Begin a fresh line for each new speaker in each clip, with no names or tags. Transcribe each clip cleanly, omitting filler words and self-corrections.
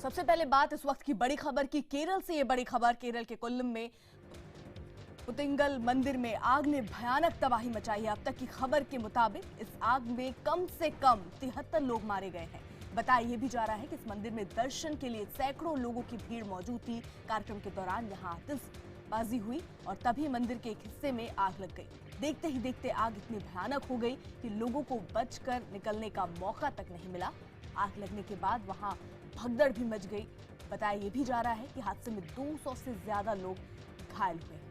सबसे पहले बात इस वक्त की बड़ी खबर की, केरल से ये बड़ी खबर। केरल के कोल्लम में पुतिंगल मंदिर में आग ने भयानक तबाही मचाई है। अब तक की खबर के मुताबिक इस आग में कम से कम 73 लोग मारे गए हैं। बताया ये भी जा रहा है कि इस मंदिर में दर्शन के लिए सैकड़ों लोगों की भीड़ मौजूद थी। कार्यक्रम के दौरान यहां आतिशबाजी हुई और तभी मंदिर के एक हिस्से में आग लग गई। देखते ही देखते आग इतनी भयानक हो गई कि लोगों को बचकर निकलने का मौका तक नहीं मिला। आग लगने के बाद वहां भगदड़ भी मच गई। बताया ये भी जा रहा है कि हादसे में 200 से ज्यादा लोग घायल हुए हैं।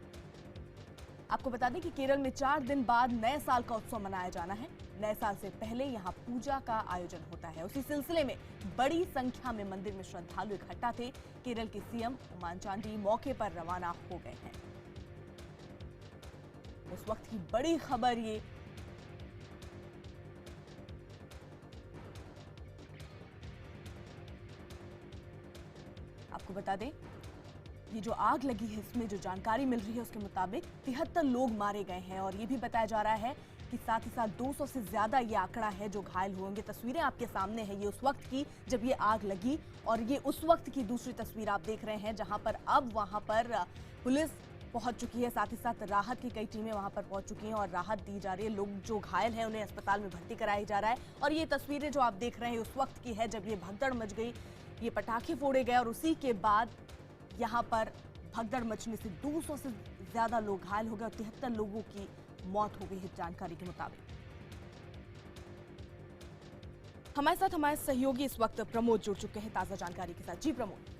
आपको बता दें कि केरल में 4 दिन बाद नए साल का उत्सव मनाया जाना है। नए साल से पहले यहां पूजा का आयोजन होता है। उसी सिलसिले में बड़ी संख्या में मंदिर में श्रद्धालु इकट्ठा थे। केरल के सीएम उम्मान चांडी मौके पर रवाना हो गए हैं। उस वक्त की बड़ी खबर ये। आपको बता दें ये जो आग लगी है इसमें जो जानकारी मिल रही है उसके मुताबिक 73 लोग मारे गए हैं और ये भी बताया जा रहा है कि साथ ही साथ 200 से ज्यादा ये आंकड़ा है जो घायल होंगे। तस्वीरें आपके सामने है ये उस वक्त की जब ये आग लगी और ये उस वक्त की दूसरी तस्वीर आप देख रहे हैं जहां पर अब वहां पर पुलिस पहुंच चुकी है। साथ ही साथ राहत की कई टीमें वहां पर पहुंच चुकी हैं और राहत दी जा रही है। लोग जो घायल हैं उन्हें अस्पताल में भर्ती कराया जा रहा है। और ये तस्वीरें जो आप देख रहे हैं उस वक्त की है जब ये भगदड़ मच गई, ये पटाखे फोड़े गए और उसी के बाद यहां पर भगदड़ मचने से 200 से ज्यादा लोग घायल हो गए और 73 लोगों की मौत हो गई है जानकारी के मुताबिक। हमारे साथ हमारे सहयोगी इस वक्त प्रमोद जुड़ चुके हैं ताजा जानकारी के साथ। जी प्रमोद।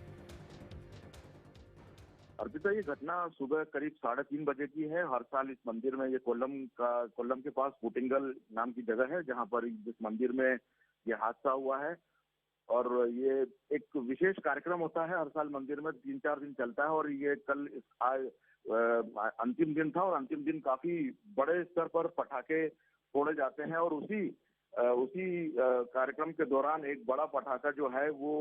अर्पिता, ये घटना सुबह करीब 3:30 बजे की है। हर साल इस मंदिर में, ये कोल्लम के पास पुटिंगल नाम की जगह है जहां पर इस मंदिर में ये हादसा हुआ है। और ये एक विशेष कार्यक्रम होता है हर साल मंदिर में, 3-4 दिन चलता है। और ये कल अंतिम दिन था और अंतिम दिन काफी बड़े स्तर पर पटाखे फोड़े जाते हैं। और उसी कार्यक्रम के दौरान एक बड़ा पटाखा जो है वो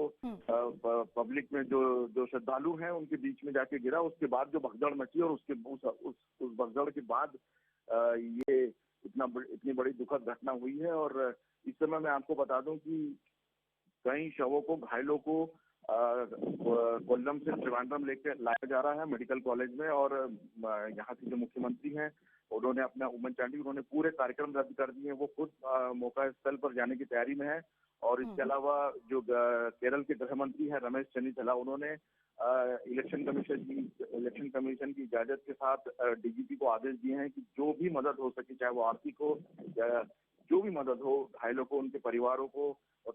पब्लिक में जो श्रद्धालु हैं उनके बीच में जाके गिरा। उसके बाद जो भगदड़ मची और उस भगदड़ के बाद ये इतनी बड़ी दुखद घटना हुई है। और इस समय मैं आपको बता दूं कि कई शवों को, घायलों को कोल्लम से त्रिवेंद्रम लेकर लाया जा रहा है मेडिकल कॉलेज में। और यहाँ के जो मुख्यमंत्री हैं उन्होंने उम्मान चांडी उन्होंने पूरे कार्यक्रम रद्द कर दिए हैं। वो खुद मौका स्थल पर जाने की तैयारी में है। और इसके अलावा जो केरल के गृह मंत्री हैं रमेश चन्नीथला, उन्होंने इलेक्शन कमीशन की इजाजत के साथ डीजीपी को आदेश दिए हैं कि जो भी मदद हो सके, चाहे वो आर्थिक हो या जो भी मदद हो, घायलों को, उनके परिवारों को और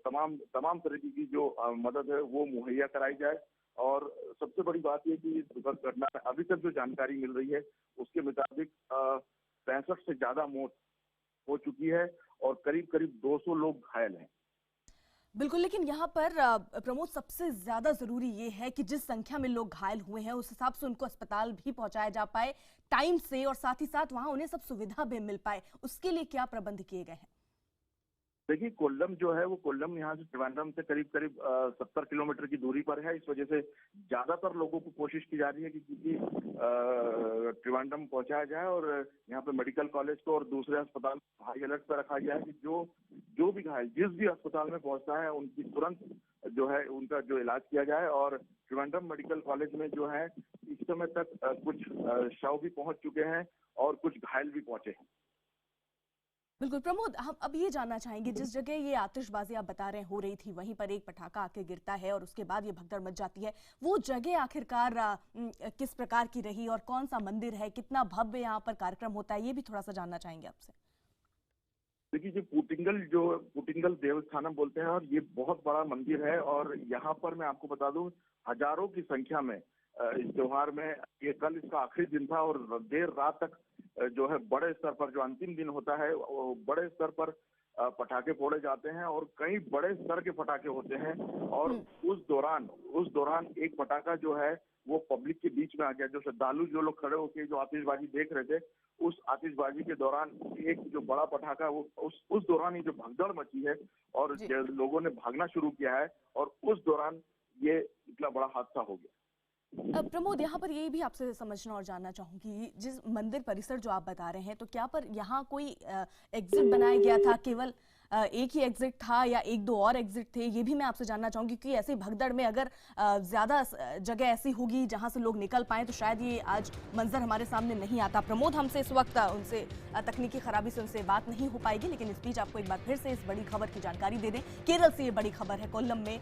तमाम तरीके की जो मदद है वो मुहैया कराई जाए। और सबसे बड़ी बात यह कि इस दुखद घटना में अभी तक जो जानकारी मिल रही है उसके मुताबिक 65 से ज्यादा मौत हो चुकी है और करीब 200 लोग घायल हैं।
बिल्कुल, लेकिन यहाँ पर प्रमोद सबसे ज्यादा जरूरी ये है कि जिस संख्या में लोग घायल हुए हैं उस हिसाब से उनको अस्पताल भी पहुंचाया जा पाए टाइम से और साथ ही साथ वहां उन्हें सब सुविधा भी मिल पाए। उसके लिए क्या प्रबंध किए गए हैं?
देखिए, कोल्लम जो है वो कोल्लम यहाँ से त्रिवेंद्रम से करीब 70 किलोमीटर की दूरी पर है। इस वजह से ज्यादातर लोगों को कोशिश की जा रही है कि त्रिवेंद्रम पहुंचाया जाए और यहाँ पे मेडिकल कॉलेज को और दूसरे अस्पताल हाई अलर्ट पर रखा गया है कि जो भी घायल जिस भी अस्पताल में पहुंचता है उनकी तुरंत जो है उनका जो इलाज किया जाए। और त्रिवेंद्रम मेडिकल कॉलेज में जो है इस समय तक कुछ शव भी पहुंच चुके हैं और कुछ घायल भी पहुंचे हैं।
बिल्कुल प्रमोद, हम अब ये जानना चाहेंगे, जिस जगह ये आतिशबाजी आप बता रहे हो रही थी वहीं पर एक पटाखा आके गिरता है और उसके बाद ये भगदड़ मच जाती है, वो जगह आखिरकार किस प्रकार की रही और कौन सा मंदिर है, कितना भव्य यहाँ पर कार्यक्रम होता है, ये भी थोड़ा सा जानना चाहेंगे आपसे।
देखिए, जो पुटिंगल देवस्थानम बोलते हैं और ये बहुत बड़ा मंदिर है। और यहाँ पर मैं आपको बता दूं हजारों की संख्या में इस त्योहार में, ये कल इसका आखिरी दिन था और देर रात तक जो है बड़े स्तर पर, जो अंतिम दिन होता है वो बड़े स्तर पर पटाखे फोड़े जाते हैं और कई बड़े स्तर के पटाखे होते हैं। और उस दौरान एक पटाखा जो है वो पब्लिक के बीच में आ गया। जो श्रद्धालु, जो लोग खड़े होकर जो आतिशबाजी देख रहे थे, उस आतिशबाजी के दौरान एक जो बड़ा पटाखा वो उस दौरान ही जो भगदड़ मची है और लोगों ने भागना शुरू किया है और उस दौरान ये इतना बड़ा हादसा हो गया।
प्रमोद, यहाँ पर ये भी आपसे समझना और जानना चाहूंगी, जिस मंदिर परिसर जो आप बता रहे हैं, तो क्या पर यहाँ कोई एग्जिट बनाया गया था? केवल एक ही एग्जिट था या एक दो और एग्जिट थे? ये भी मैं आपसे जानना चाहूंगी, क्योंकि ऐसी भगदड़ में अगर ज्यादा जगह ऐसी होगी जहां से लोग निकल पाए तो शायद ये आज मंजर हमारे सामने नहीं आता। प्रमोद हमसे इस वक्त उनसे तकनीकी खराबी से उनसे बात नहीं हो पाएगी, लेकिन इस बीच आपको एक बार फिर से इस बड़ी खबर की जानकारी दे दें। केरल से ये बड़ी खबर है। कोल्लम में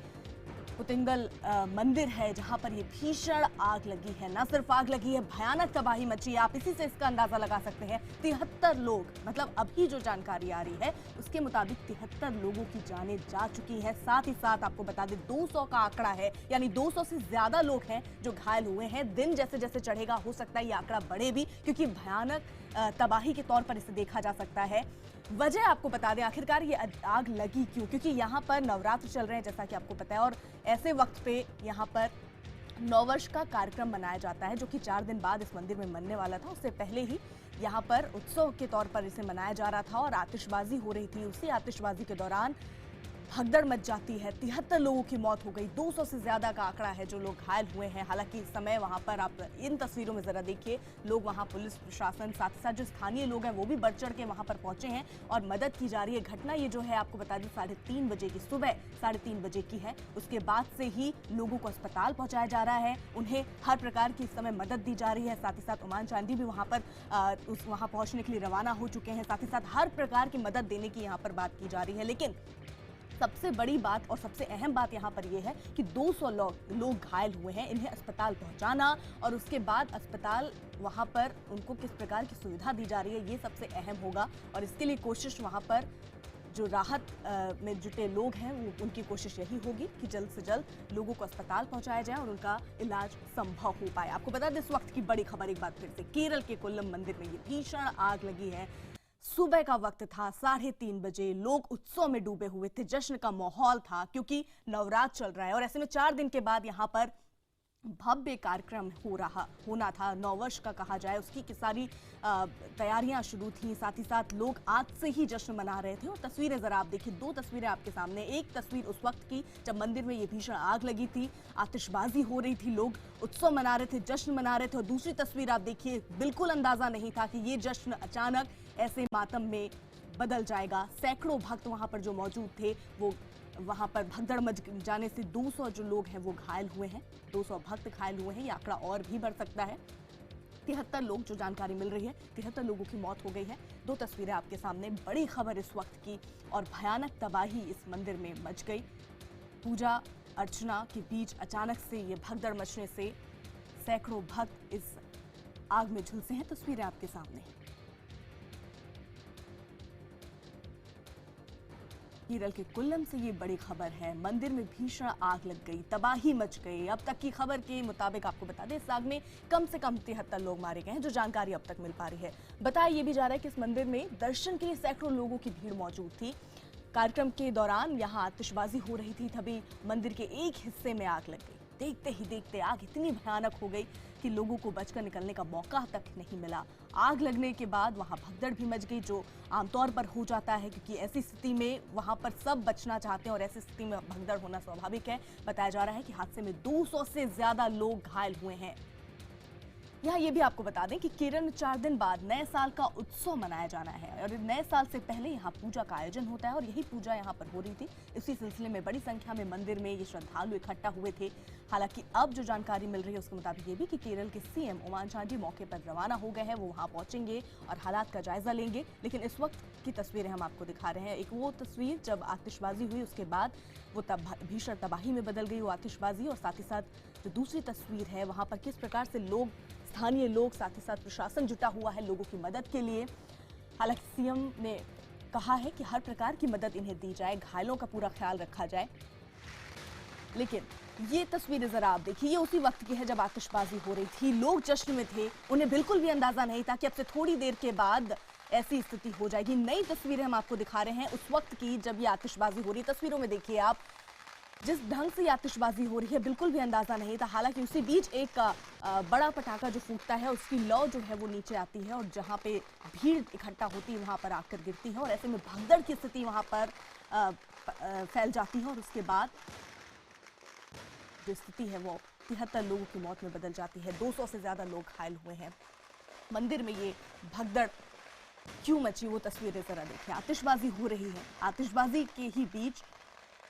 पुतिंगल मंदिर है जहां पर ये भीषण आग लगी है। न सिर्फ आग लगी है, भयानक तबाही मची है। आप इसी से इसका अंदाजा लगा सकते हैं। 73 लोग, मतलब अभी जो जानकारी आ रही है उसके मुताबिक 73 लोगों की जानें जा चुकी है। साथ ही साथ आपको बता दें 200 का आंकड़ा है, यानी 200 से ज्यादा लोग हैं जो घायल हुए हैं। दिन जैसे जैसे चढ़ेगा हो सकता है ये आंकड़ा बढ़े भी, क्योंकि भयानक तबाही के तौर पर इसे देखा जा सकता है। वजह आपको बता दें आखिरकार ये आग लगी क्यों, क्योंकि यहाँ पर नवरात्र चल रहे हैं जैसा कि आपको पता है, और ऐसे वक्त पे यहाँ पर नववर्ष का कार्यक्रम मनाया जाता है जो कि 4 दिन बाद इस मंदिर में मनने वाला था। उससे पहले ही यहाँ पर उत्सव के तौर पर इसे मनाया जा रहा था और आतिशबाजी हो रही थी। उसी आतिशबाजी के दौरान भगदड़ मच जाती है। 73 लोगों की मौत हो गई। 200 से ज्यादा का आंकड़ा है जो लोग घायल हुए हैं। हालांकि इस समय वहां पर आप इन तस्वीरों में जरा देखिए, लोग वहां पुलिस प्रशासन साथ ही साथ जो स्थानीय लोग हैं वो भी बढ़ चढ़ के वहां पर पहुंचे हैं और मदद की जा रही है। घटना ये जो है आपको बता दें 3:30 बजे की, सुबह 3:30 बजे की है। उसके बाद से ही लोगों को अस्पताल पहुंचाया जा रहा है, उन्हें हर प्रकार की इस समय मदद दी जा रही है। साथ ही साथ ओमान चांदी भी वहां पर वहां पहुंचने के लिए रवाना हो चुके हैं। साथ ही साथ हर प्रकार की मदद देने की यहाँ पर बात की जा रही है। लेकिन सबसे बड़ी बात और सबसे अहम बात यहाँ पर यह है कि 200 लोग घायल हुए हैं। इन्हें अस्पताल पहुंचाना और उसके बाद अस्पताल वहां पर उनको किस प्रकार की सुविधा दी जा रही है ये सबसे अहम होगा। और इसके लिए कोशिश वहां पर जो राहत में जुटे लोग हैं उनकी कोशिश यही होगी कि जल्द से जल्द लोगों को अस्पताल पहुंचाया जाए और उनका इलाज संभव हो पाए। आपको बता दें इस वक्त की बड़ी खबर एक बार फिर से, केरल के कोल्लम मंदिर में ये भीषण आग लगी है। सुबह का वक्त था, 3:30 बजे। लोग उत्सव में डूबे हुए थे, जश्न का माहौल था क्योंकि नवरात्र चल रहा है और ऐसे में 4 दिन के बाद यहाँ पर भव्य कार्यक्रम होना था। नववर्ष का कहा जाए, उसकी की सारी तैयारियां शुरू थी। साथ ही साथ लोग आज से ही जश्न मना रहे थे। और तस्वीरें जरा आप देखिए, 2 तस्वीरें आपके सामने। एक तस्वीर उस वक्त की जब मंदिर में ये भीषण आग लगी थी, आतिशबाजी हो रही थी, लोग उत्सव मना रहे थे, जश्न मना रहे थे। और दूसरी तस्वीर आप देखिए, बिल्कुल अंदाजा नहीं था कि ये जश्न अचानक ऐसे मातम में बदल जाएगा। सैकड़ों भक्त वहां पर जो मौजूद थे वो वहां पर भगदड़ मच जाने से 200 जो लोग हैं वो घायल हुए हैं। 200 भक्त घायल हुए हैं। ये आंकड़ा और भी बढ़ सकता है। 73 लोग, जो जानकारी मिल रही है 73 लोगों की मौत हो गई है। 2 तस्वीरें आपके सामने, बड़ी खबर इस वक्त की। और भयानक तबाही इस मंदिर में मच गई। पूजा अर्चना के बीच अचानक से ये भगदड़ मचने से सैकड़ों भक्त इस आग में झुलसे हैं। तस्वीरें आपके सामने। केरल के कोल्लम से ये बड़ी खबर है। मंदिर में भीषण आग लग गई, तबाही मच गई। अब तक की खबर के मुताबिक आपको बता दें इस आग में कम से कम 73 लोग मारे गए हैं, जो जानकारी अब तक मिल पा रही है। बताया ये भी जा रहा है कि इस मंदिर में दर्शन के लिए सैकड़ों लोगों की भीड़ मौजूद थी। कार्यक्रम के दौरान यहाँ आतिशबाजी हो रही थी, तभी मंदिर के एक हिस्से में आग लग गई। देखते ही देखते आग इतनी भयानक हो गई कि लोगों को बचकर निकलने का मौका तक नहीं मिला। आग लगने के बाद वहां भगदड़ भी मच गई, जो आमतौर पर हो जाता है, क्योंकि ऐसी स्थिति में वहां पर सब बचना चाहते हैं और ऐसी स्थिति में भगदड़ होना स्वाभाविक है। बताया जा रहा है कि हादसे में 200 से ज्यादा लोग घायल हुए हैं। यहाँ ये भी आपको बता दें कि केरल में 4 दिन बाद नए साल का उत्सव मनाया जाना है और नए साल से पहले यहाँ पूजा का आयोजन होता है और यही पूजा यहाँ पर हो रही थी। इसी सिलसिले में बड़ी संख्या में मंदिर में ये श्रद्धालु इकट्ठा हुए थे। हालांकि अब जो जानकारी मिल रही है उसके मुताबिक ये भी कि केरल के सीएम ओमान चांडी मौके पर रवाना हो गए हैं। वो वहाँ पहुंचेंगे और हालात का जायजा लेंगे। लेकिन इस वक्त की तस्वीरें हम आपको दिखा रहे हैं। एक वो तस्वीर जब आतिशबाजी हुई, उसके बाद वो भीषण तबाही में बदल गई वो आतिशबाजी। और साथ ही साथ जो दूसरी तस्वीर है वहाँ पर किस प्रकार से लोग, स्थानीय लोग, साथ ही साथ प्रशासन जुटा हुआ है लोगों की मदद के लिए। हालांकि सीएम ने कहा है कि हर प्रकार की मदद इन्हें दी जाए, घायलों का पूरा ख्याल रखा जाए। लेकिन ये तस्वीरें जरा आप देखिए, ये उसी वक्त की है जब आतिशबाजी हो रही थी, लोग जश्न में थे। उन्हें बिल्कुल भी अंदाजा नहीं था कि अब से थोड़ी देर के बाद ऐसी स्थिति हो जाएगी। नई तस्वीरें हम आपको दिखा रहे हैं उस वक्त की जब ये आतिशबाजी हो रही है। तस्वीरों में देखिए आप, जिस ढंग से आतिशबाजी हो रही है बिल्कुल भी अंदाजा नहीं था। हालांकि उसी बीच एक बड़ा पटाखा जो फूटता है उसकी लौ जो है वो नीचे आती है और जहां पे भीड़ इकट्ठा होती है वहां पर आकर गिरती है और ऐसे में भगदड़ की स्थिति वहां पर फैल जाती है और उसके बाद जो स्थिति है वो 73 लोगों की मौत में बदल जाती है। 200 से ज्यादा लोग घायल हुए हैं। मंदिर में ये भगदड़ क्यों मची, वो तस्वीरें जरा देखिए। आतिशबाजी हो रही है, आतिशबाजी के ही बीच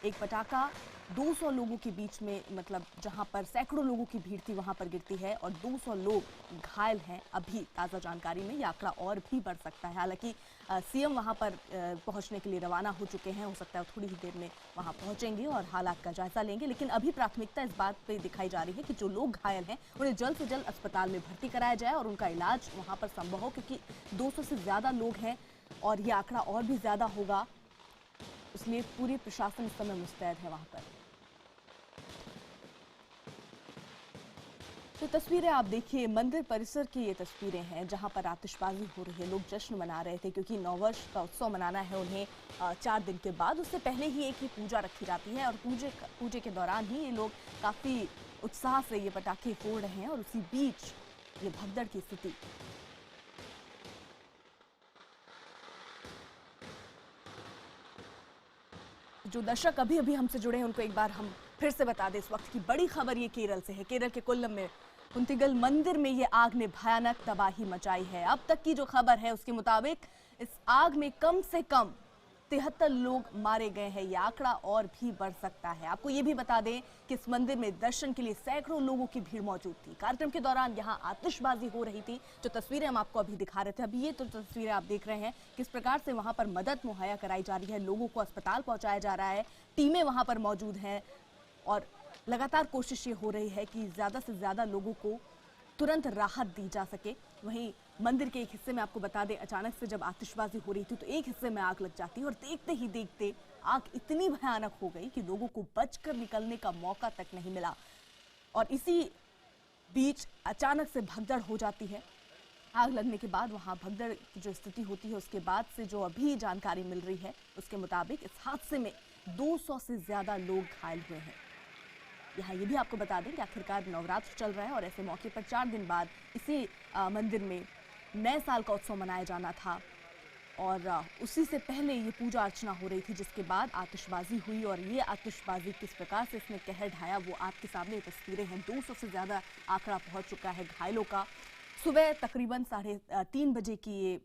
एक पटाखा 200 लोगों के बीच में, मतलब जहां पर सैकड़ों लोगों की भीड़ थी वहां पर गिरती है और 200 लोग घायल हैं। अभी ताज़ा जानकारी में ये आंकड़ा और भी बढ़ सकता है। हालांकि सीएम वहां पर पहुंचने के लिए रवाना हो चुके हैं। हो सकता है थोड़ी ही देर में वहां पहुंचेंगे और हालात का जायजा लेंगे। लेकिन अभी प्राथमिकता इस बात पे दिखाई जा रही है कि जो लोग घायल हैं उन्हें जल्द से जल्द अस्पताल में भर्ती कराया जाए और उनका इलाज वहां पर संभव हो, क्योंकि 200 से ज्यादा लोग हैं और ये आंकड़ा और भी ज्यादा होगा, इसलिए पूरी प्रशासन इस समय मुस्तैद है वहां पर। तो तस्वीरें आप देखिए, मंदिर परिसर की ये तस्वीरें हैं जहां पर आतिशबाजी हो रही है। लोग जश्न मना रहे थे क्योंकि नववर्ष का उत्सव मनाना है उन्हें 4 दिन के बाद। उससे पहले ही एक ही पूजा रखी जाती है और पूजे के दौरान ही ये लोग काफी उत्साह से ये पटाखे फोड़ रहे हैं और उसी बीच ये भगदड़ की स्थिति। जो दर्शक अभी अभी हमसे जुड़े हैं उनको एक बार हम फिर से बता दें, इस वक्त की बड़ी खबर ये केरल से है। केरल के कोल्लम में कुंतिगल मंदिर में ये आग ने भयानक तबाही मचाई है। अब तक की जो खबर है उसके मुताबिक इस आग में कम से कम 73 लोग मारे गए हैं। ये आंकड़ा और भी बढ़ सकता है। आपको ये भी बता दें कि इस मंदिर में दर्शन के लिए सैकड़ों लोगों की भीड़ मौजूद थी। कार्यक्रम के दौरान यहाँ आतिशबाजी हो रही थी। जो तस्वीरें हम आपको अभी दिखा रहे थे, अभी ये तो तस्वीरें आप देख रहे हैं किस प्रकार से वहां पर मदद मुहैया कराई जा रही है, लोगों को अस्पताल पहुंचाया जा रहा है, टीमें वहां पर मौजूद हैं और लगातार कोशिश ये हो रही है कि ज्यादा से ज्यादा लोगों को तुरंत राहत दी जा सके। वहीं मंदिर के एक हिस्से में आपको बता दें, अचानक से जब आतिशबाजी हो रही थी तो एक हिस्से में आग लग जाती है और देखते ही देखते आग इतनी भयानक हो गई कि लोगों को बचकर निकलने का मौका तक नहीं मिला और इसी बीच अचानक से भगदड़ हो जाती है। आग लगने के बाद वहां भगदड़ की जो स्थिति होती है, उसके बाद से जो अभी जानकारी मिल रही है उसके मुताबिक इस हादसे में 200 से ज्यादा लोग घायल हुए हैं। यहाँ ये भी आपको बता दें कि आखिरकार नवरात्र चल रहा है और ऐसे मौके पर 4 दिन बाद इसी मंदिर में नए साल का उत्सव मनाया जाना था और उसी से पहले ये पूजा अर्चना हो रही थी, जिसके बाद आतिशबाजी हुई और ये आतिशबाजी किस प्रकार से इसने कहर ढाया वो आपके सामने तस्वीरें हैं। 200 से ज़्यादा आंकड़ा पहुंच चुका है घायलों का। सुबह तकरीबन 3:30 बजे की ये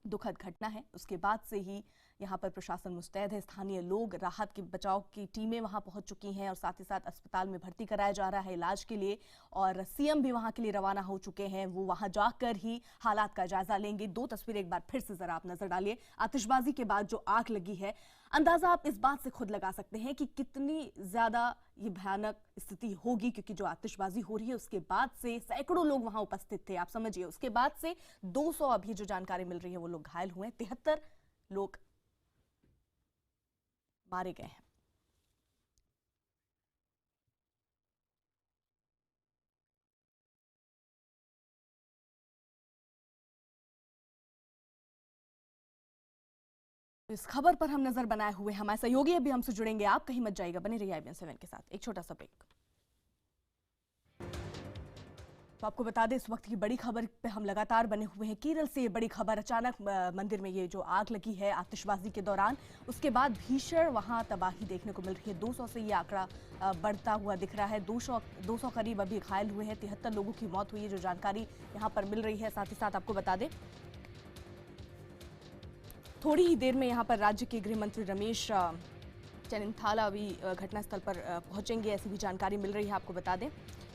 दुखद घटना है। उसके बाद से ही यहाँ पर प्रशासन मुस्तैद है। स्थानीय लोग, राहत की बचाव की टीमें वहां पहुंच चुकी हैं और साथ ही साथ अस्पताल में भर्ती कराया जा रहा है इलाज के लिए और सीएम भी वहां के लिए रवाना हो चुके हैं। वो वहां जाकर ही हालात का जायजा लेंगे। 2 तस्वीरें एक बार फिर से जरा आप नजर डालिए। आतिशबाजी के बाद जो आग लगी है, अंदाजा आप इस बात से खुद लगा सकते हैं कि कितनी ज्यादा ये भयानक स्थिति होगी, क्योंकि जो आतिशबाजी हो रही है उसके बाद से सैकड़ों लोग वहां उपस्थित थे। आप समझिए, उसके बाद से 200 अभी जो जानकारी मिल रही है वो लोग घायल हुए, 73 लोग मारे गए हैं। इस खबर पर हम नजर बनाए हुए हमारे सहयोगी अभी हमसे जुड़ेंगे। आप कहीं मत जाइएगा, बने रहिए IBN 7 के साथ। एक छोटा सा ब्रेक। तो आपको बता दें, इस वक्त की बड़ी खबर पे हम लगातार बने हुए हैं। केरल से ये बड़ी खबर, अचानक मंदिर में ये जो आग लगी है आतिशबाजी के दौरान, उसके बाद भीषण वहां तबाही देखने को मिल रही है। 200 से ये आंकड़ा बढ़ता हुआ दिख रहा है। 200 करीब अभी घायल हुए हैं, 73 लोगों की मौत हुई है, जो जानकारी यहाँ पर मिल रही है। साथ ही साथ आपको बता दें, थोड़ी ही देर में यहाँ पर राज्य के गृह मंत्री रमेश चेन्निथाला अभी घटनास्थल पर पहुंचेंगे, ऐसी भी जानकारी मिल रही है। आपको बता दें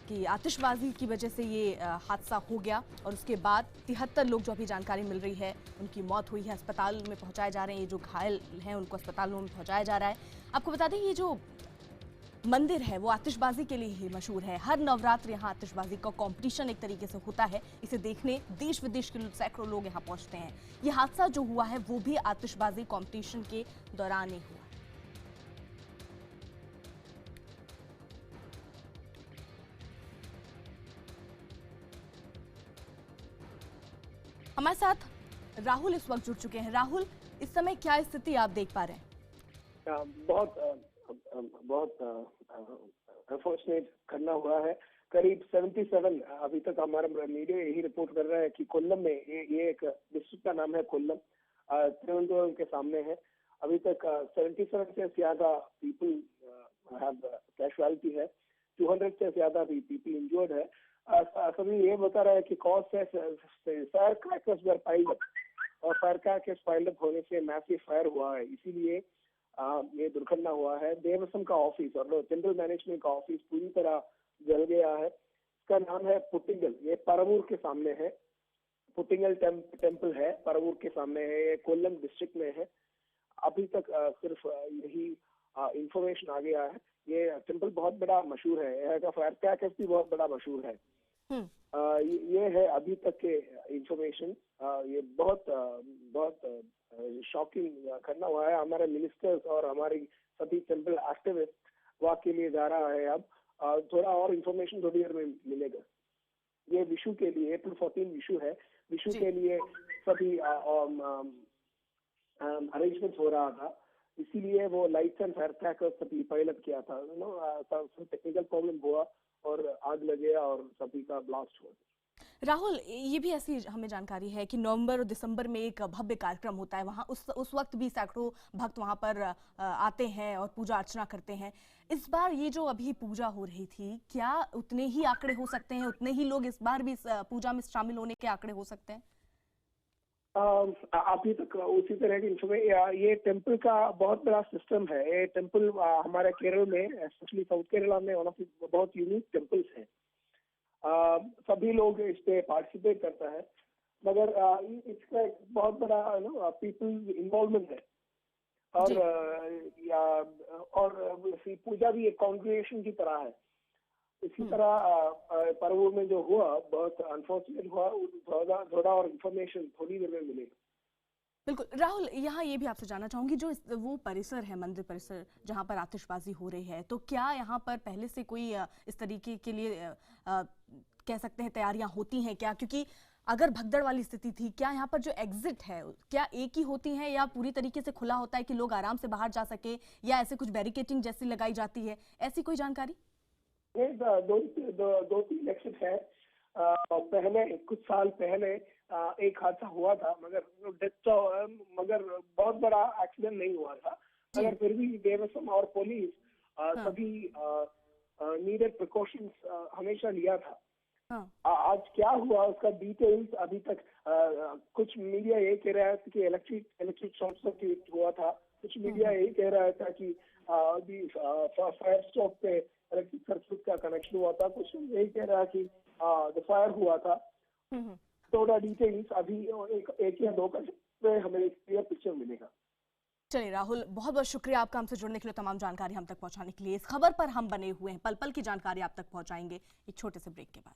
कि आतिशबाजी की वजह से ये हादसा हो गया और उसके बाद 73 लोग, जो अभी जानकारी मिल रही है, उनकी मौत हुई है। अस्पताल में पहुंचाए जा रहे हैं। ये जो घायल हैं उनको अस्पतालों में पहुंचाया जा रहा है। आपको बता दें, ये जो मंदिर है वो आतिशबाजी के लिए ही मशहूर है। हर नवरात्र यहाँ आतिशबाजी का कंपटीशन एक तरीके से होता है। इसे देखने देश विदेश के सैकड़ों लोग यहाँ पहुंचते हैं। ये हादसा जो हुआ है वो भी आतिशबाजी कंपटीशन के दौरान ही हुआ। हमारे साथ राहुल इस वक्त जुड़ चुके हैं। राहुल, इस समय क्या स्थिति आप देख पा रहे हैं?
बहुत अनफॉर्चुनेट घटना हुआ है। करीब 77, अभी तक हमारा मीडिया यही रिपोर्ट कर रहा है कि कोल्लम में, ये एक डिस्ट्रिक्ट का नाम है कोल्लम, तिरुवनंतपुरम के सामने है। अभी तक 77 से ज्यादा पीपल हैव कैजुअलिटी है। 200 से ज्यादा भी पीपल इंजर्ड है। सभी ये बता रहा है कि कॉज से फायर क्रैकर्स वर पाइल्ड अप, और फायर क्रैकर्स पाइल्ड अप होने से मैसिव फायर हुआ है, इसीलिए ये दुर्घटना हुआ है। देवसम का ऑफिस और जनरल मैनेजमेंट का ऑफिस पूरी तरह जल गया है। इसका नाम है पुट्टिंगल, ये परवूर के सामने है। पुट्टिंगल टेम्पल है, परवूर के सामने है, ये कोल्लम डिस्ट्रिक्ट में है। अभी तक सिर्फ यही इंफॉर्मेशन आ गया है। ये टेम्पल बहुत बड़ा मशहूर है, यहाँ का फायर क्रैकर्स भी बहुत बड़ा मशहूर है। ये है अभी तक के इंफॉर्मेशन। ये बहुत शॉकिंग घटना हुआ है। हमारे मिनिस्टर्स और हमारे सभी टेम्पल एक्टिविस्ट वहाँ के लिए जा रहा है। अब थोड़ा और इंफॉर्मेशन थोड़ी देर में मिलेगा। ये विशु के लिए, अप्रैल 14 विशु है, विशु के लिए सभी अरेंजमेंट हो रहा था, इसीलिए वो लाइट्स एंड फायर क्रैकर्स सभी पायलट किया था। टेक्निकल प्रॉब्लम हुआ और आग लगे और सभी का ब्लास्ट हुआ।
राहुल, ये भी ऐसी हमें जानकारी है कि नवंबर और दिसंबर में एक भव्य कार्यक्रम होता है वहाँ, उस वक्त भी सैकड़ों भक्त वहाँ पर आते हैं और पूजा अर्चना करते हैं। इस बार ये जो अभी पूजा हो रही थी, क्या उतने ही आंकड़े हो सकते हैं, उतने ही लोग इस बार भी इस पूजा में शामिल होने के आंकड़े हो सकते हैं?
अभी तक उसी तरह की इंफॉर्मेशन, ये टेम्पल का बहुत बड़ा सिस्टम है। ये टेम्पल हमारे केरल में, स्पेशली साउथ केरला में, वन ऑफ बहुत यूनिक टेम्पल्स है। सभी लोग इस पे पार्टिसिपेट करता है, मगर इसका एक बहुत बड़ा पीपल इन्वॉल्वमेंट है। और पूजा भी एक कॉन्ग्रेगेशन की तरह है। इसी तरह परवूर में जो हुआ बहुत अनफॉर्चुनेट हुआ। थोड़ा और इन्फॉर्मेशन थोड़ी देर में मिलेगा।
बिल्कुल राहुल, यहाँ ये भी आपसे जानना चाहूंगी, जो वो परिसर है, मंदिर परिसर जहाँ पर आतिशबाजी हो रही है, तो क्या यहाँ पर पहले से कोई इस तरीके के लिए कह सकते हैं तैयारियां होती हैं क्या? क्योंकि अगर भगदड़ वाली स्थिति थी, क्या यहाँ पर जो एग्जिट है क्या एक ही होती है या पूरी तरीके से खुला होता है कि लोग आराम से बाहर जा सके, या ऐसे कुछ बैरिकेटिंग जैसी लगाई जाती है, ऐसी कोई जानकारी?
दो तीन एग्जिट है। पहले कुछ साल पहले एक हादसा हुआ था, मगर बहुत बड़ा एक्सीडेंट नहीं हुआ था। मगर फिर भी देवसम और पुलिस सभी नीडेड प्रिकॉशंस हमेशा लिया था। आज क्या हुआ उसका डिटेल्स अभी तक कुछ मीडिया यही कह रहा है कि इलेक्ट्रिक शॉर्ट सर्किट हुआ था। कुछ मीडिया यही कह रहा था कि फायर स्टॉप पे इलेक्ट्रिक सर्किट का कनेक्शन हुआ था। कुछ यही कह रहा है कि फायर हुआ था। थोड़ा डिटेल्स अभी एक या दो में हमें एक क्लियर पिक्चर मिलेगा।
चलिए राहुल, बहुत बहुत शुक्रिया आपका हमसे जुड़ने के लिए, तमाम जानकारी हम तक पहुंचाने के लिए। इस खबर पर हम बने हुए हैं, पल पल की जानकारी आप तक पहुंचाएंगे एक छोटे से ब्रेक के बाद।